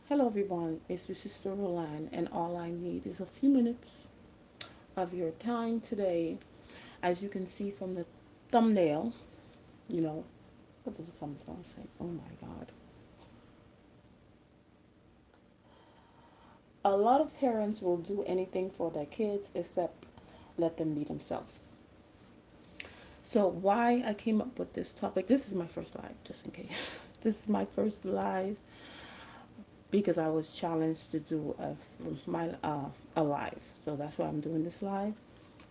Hello, everyone. It's your sister Roland, and all I need is a few minutes of your time today. As you can see from the thumbnail, you know, what does the thumbnail say? Oh my God. A lot of parents will do anything for their kids except let them be themselves. So, why I came up with this topic, this is my first live, just in case. This is my first live because I was challenged to do a live. So, that's why I'm doing this live.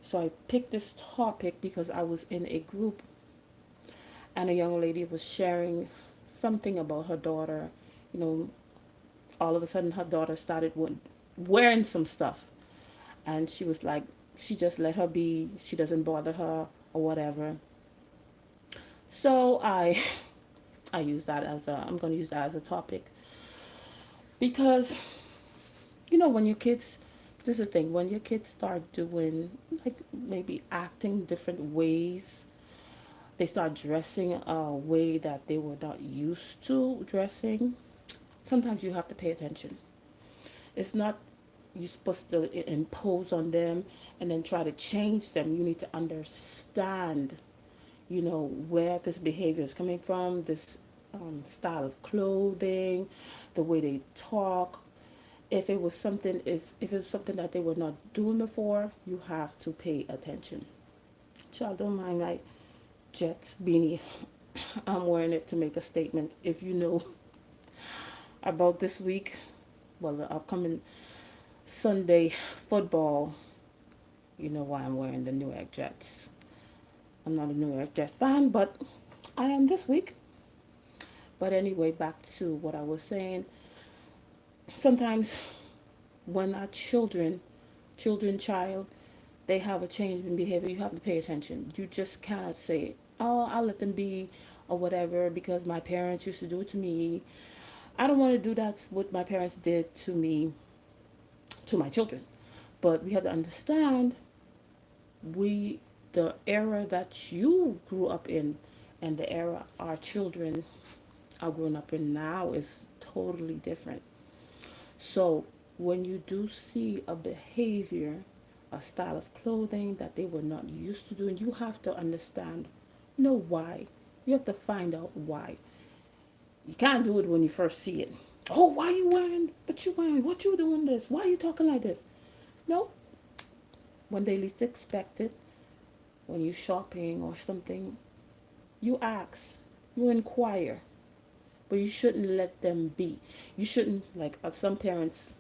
So I picked this topic because I was in a group and a young lady was sharing something about her daughter. You know, all of a sudden her daughter started wearing some stuff. And she was like, she just let her be. She doesn't bother her or whatever. So I use that I'm going to use that as a topic because, when your kids, this is the thing, when your kids start doing, like, maybe acting different ways, they start dressing a way that they were not used to dressing, sometimes you have to pay attention. It's not you're supposed to impose on them and then try to change them. You need to understand, where this behavior is coming from, this style of clothing, the way they talk. If it was something that they were not doing before, you have to pay attention. So I don't mind my Jets beanie. I'm wearing it to make a statement. If you know about this week, well, the upcoming Sunday football, you know why I'm wearing the New York Jets. I'm not a New York Jets fan, but I am this week. But anyway, back to what I was saying. Sometimes when our child, they have a change in behavior, you have to pay attention. You just cannot say, oh, I'll let them be or whatever because my parents used to do it to me. I don't want to do that what my parents did to me, to my children. But we have to understand we the era that you grew up in and the era our children are growing up in now is totally different. So when you do see a behavior, a style of clothing that they were not used to doing, you have to understand, why. You have to find out why. You can't do it when you first see it. Oh, why you wearing? What you wearing? What you doing this? Why you talking like this? No. When they least expect it, when you shopping or something, you ask, you inquire, but you shouldn't let them be. You shouldn't like some parents.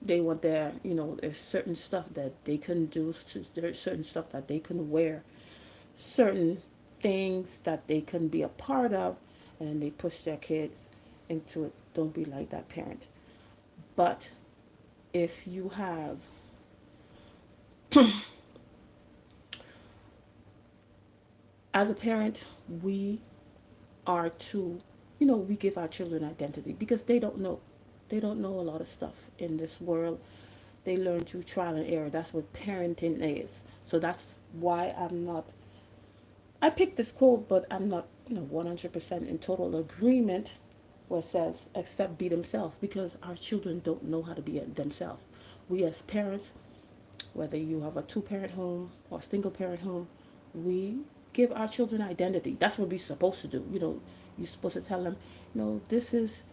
They want there's certain stuff that they couldn't do. There's certain stuff that they couldn't wear. Certain things that they couldn't be a part of, and then they push their kids into it. Don't be like that parent. But if you have, as a parent, we are to, we give our children identity because they don't know. They don't know a lot of stuff in this world. They learn through trial and error. That's what parenting is. So that's why I picked this quote, but I'm not, 100% in total agreement where it says, accept be themselves because our children don't know how to be themselves. We as parents, whether you have a two-parent home or a single-parent home, we give our children identity. That's what we're supposed to do. You're supposed to tell them, this is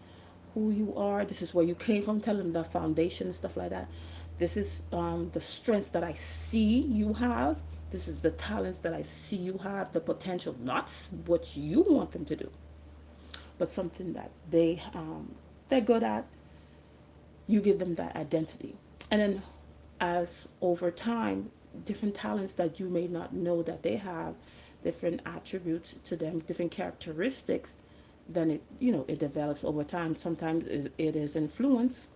who you are. This is where you came from. Tell them the foundation and stuff like that. This is the strengths that I see you have. This is the talents that I see you have, the potential, not what you want them to do, but something that they're good at. You give them that identity. And then as over time, different talents that you may not know that they have, different attributes to them, different characteristics, then it develops over time. Sometimes it is influence,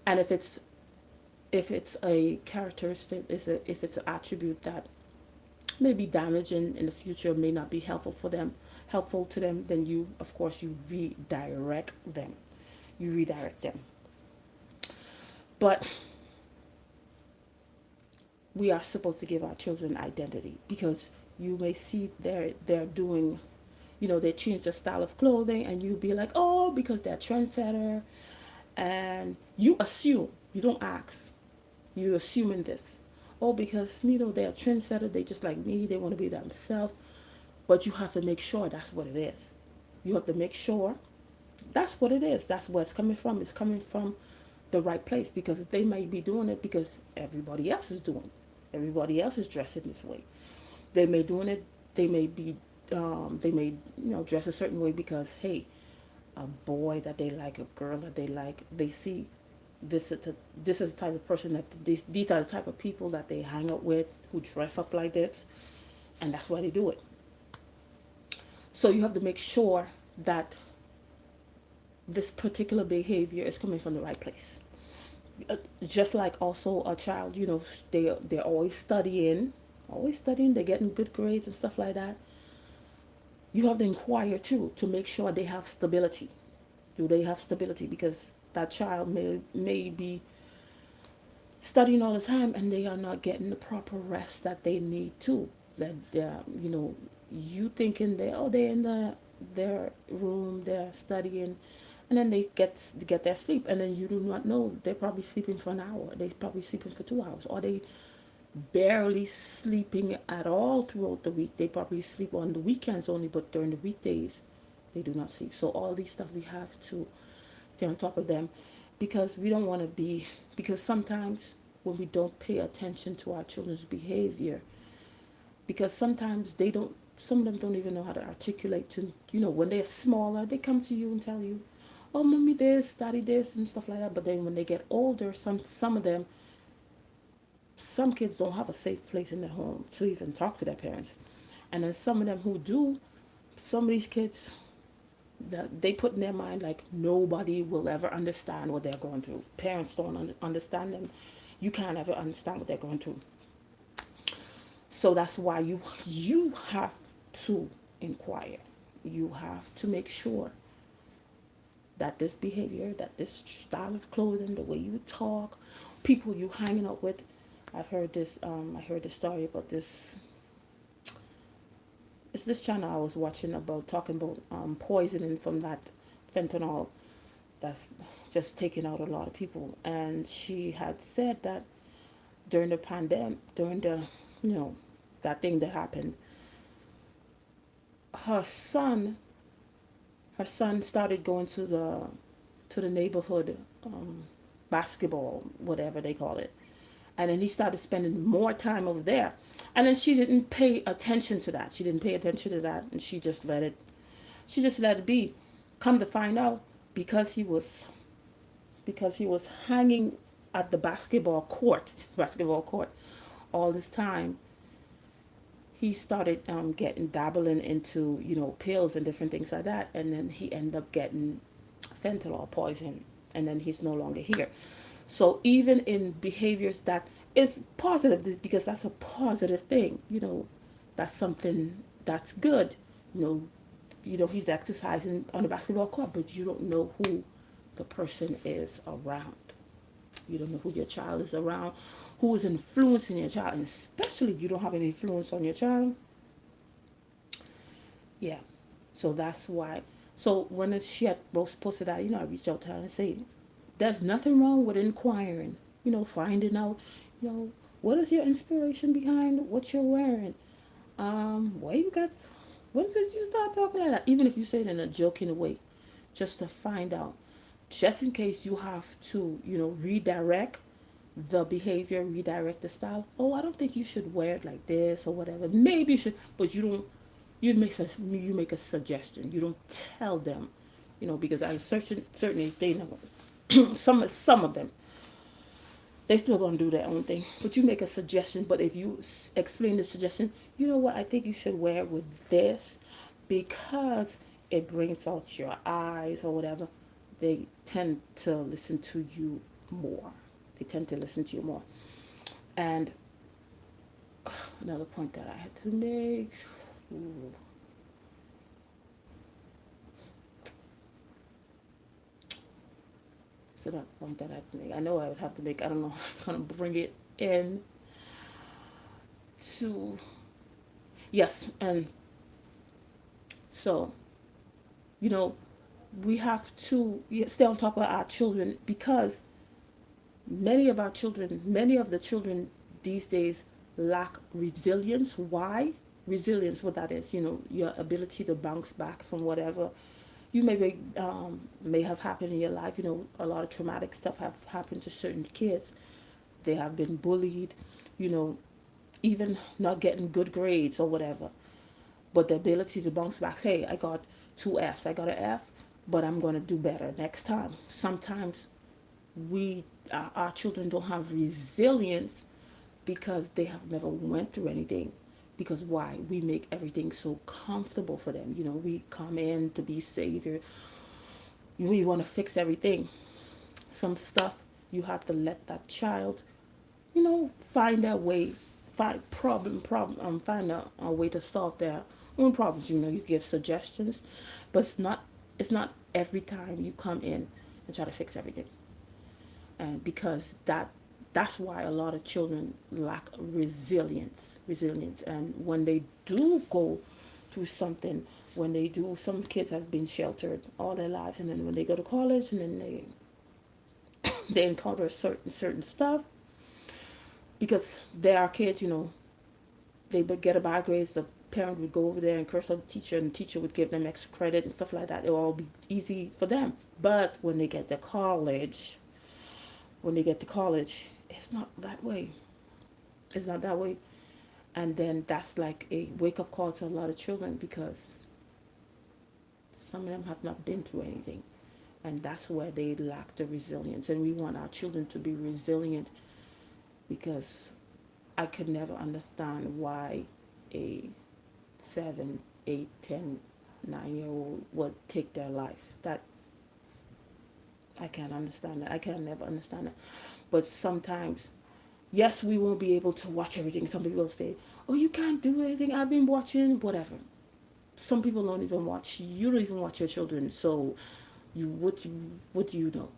and if it's a characteristic, if it's an attribute that may be damaging in the future, may not be helpful to them, then you, of course, you redirect them. You redirect them. But we are supposed to give our children identity, because you may see they're doing, they change their style of clothing, and you be like, oh, because they're trendsetter, and you assume, you don't ask, you assuming this, oh, because they're a trendsetter, they just like me, they want to be themselves. But you have to make sure that's what it is. You have to make sure that's what it is. That's where it's coming from. It's coming from the right place, because they might be doing it because everybody else is doing it. Everybody else is dressing this way. They may doing it. They may be. They may dress a certain way because, hey, a boy that they like, a girl that they like, they see this is the type of person that these are the type of people that they hang out with, who dress up like this, and that's why they do it. So you have to make sure that this particular behavior is coming from the right place. Just like also a child, they're always studying, they're getting good grades and stuff like that. You have to inquire too, to make sure they have stability. Do they have stability? Because that child may be studying all the time, and they are not getting the proper rest that they need to. That you thinking they're in their room, they're studying, and then they get their sleep, and then you do not know they're probably sleeping for an hour, they probably sleeping for 2 hours, or they barely sleeping at all throughout the week. They probably sleep on the weekends only, but during the weekdays they do not sleep. So all these stuff, we have to stay on top of them, because we don't want to be, because sometimes when we don't pay attention to our children's behavior, because sometimes they don't, some of them don't even know how to articulate to, when they're smaller, they come to you and tell you, oh, mommy this, daddy this, and stuff like that. But then when they get older, some of them, some kids don't have a safe place in their home to even talk to their parents. And then some of them who do, some of these kids, that they put in their mind like nobody will ever understand what they're going through. Parents don't understand them. You can't ever understand what they're going through. So that's why you have to inquire. You have to make sure that this behavior, that this style of clothing, the way you talk, people you hanging out with. I've heard this. I heard this story about this. It's this channel I was watching about, talking about poisoning from that fentanyl that's just taking out a lot of people. And she had said that during the pandemic, during the, you know, that thing that happened, her son, her son started going to the neighborhood basketball, whatever they call it, and then he started spending more time over there. And then she didn't pay attention to that. She didn't pay attention to that, and she just let it be. Come to find out, because he was hanging at the basketball court all this time, he started getting dabbling into pills and different things like that, and then he ended up getting fentanyl poison, and then he's no longer here. So even in behaviors that is positive, because that's a positive thing, that's something that's good, you know, he's exercising on the basketball court, but you don't know who the person is around. You don't know who your child is around, who is influencing your child, and especially if you don't have any influence on your child. Yeah. So that's why. So when she had posted that, I reached out to her and say, there's nothing wrong with inquiring, finding out, you know, what is your inspiration behind what you're wearing? Why you got, when did you start talking like that? Even if you say it in a joking way, just to find out, just in case you have to, redirect the behavior, redirect the style. Oh, I don't think you should wear it like this or whatever. Maybe you should, but you don't. You make a suggestion. You don't tell them, because at a certain age they know. Some of them, they still gonna do their own thing. But you make a suggestion. But if you explain the suggestion, you know what? I think you should wear it with this, because it brings out your eyes or whatever. They tend to listen to you more. They tend to listen to you more. And another point that I had to make. Ooh, so that point that I have to make. I know I would have to make. I don't know. I'm gonna bring it in. to, yes, and so, you know, we have to stay on top of our children because many of the children these days lack resilience. Why? Resilience, what that is, your ability to bounce back from whatever you may have happened in your life. A lot of traumatic stuff have happened to certain kids. They have been bullied, you know, even not getting good grades or whatever. But the ability to bounce back, hey, I got two F's, I got an F, but I'm going to do better next time. Sometimes our children don't have resilience because they have never went through anything. Because why? We make everything so comfortable for them. We come in to be savior. We want to fix everything. Some stuff you have to let that child, find their way, find a way to solve their own problems. You give suggestions, but it's not every time you come in and try to fix everything. And because that's why a lot of children lack resilience. And when they do go through something, when they do, some kids have been sheltered all their lives, and then when they go to college, and then they encounter certain stuff, because there are kids, they would get a bad grades, the parent would go over there and curse out the teacher, and the teacher would give them extra credit and stuff like that. It will all be easy for them. But when they get to college, it's not that way. It's not that way. And then that's like a wake up call to a lot of children, because some of them have not been through anything. And that's where they lack the resilience. And we want our children to be resilient, because I could never understand why a 7, 8, 10, 9-year old would take their life. That I can't understand that. I can never understand that. But sometimes, yes, we won't be able to watch everything. Some people say, "Oh, you can't do anything. I've been watching whatever." Some people don't even watch. You don't even watch your children. So, what do you know?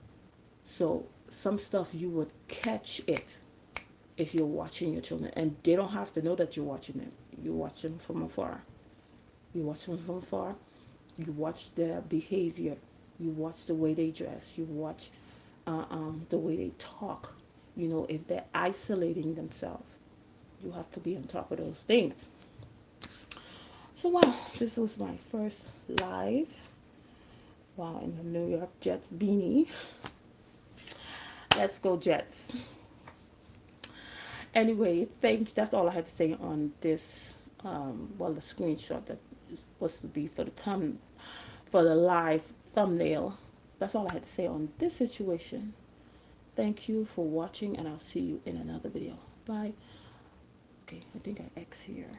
So some stuff you would catch it if you're watching your children, and they don't have to know that you're watching them. You watch them from afar. You watch them from afar. You watch their behavior. You watch the way they dress. You watch the way they talk. If they're isolating themselves, you have to be on top of those things. So, wow, this was my first live. Wow, in the New York Jets beanie. Let's go, Jets. Anyway, that's all I had to say on this. The screenshot that is supposed to be for the live thumbnail. That's all I had to say on this situation. Thank you for watching, and I'll see you in another video. Bye. Okay, I think I X here.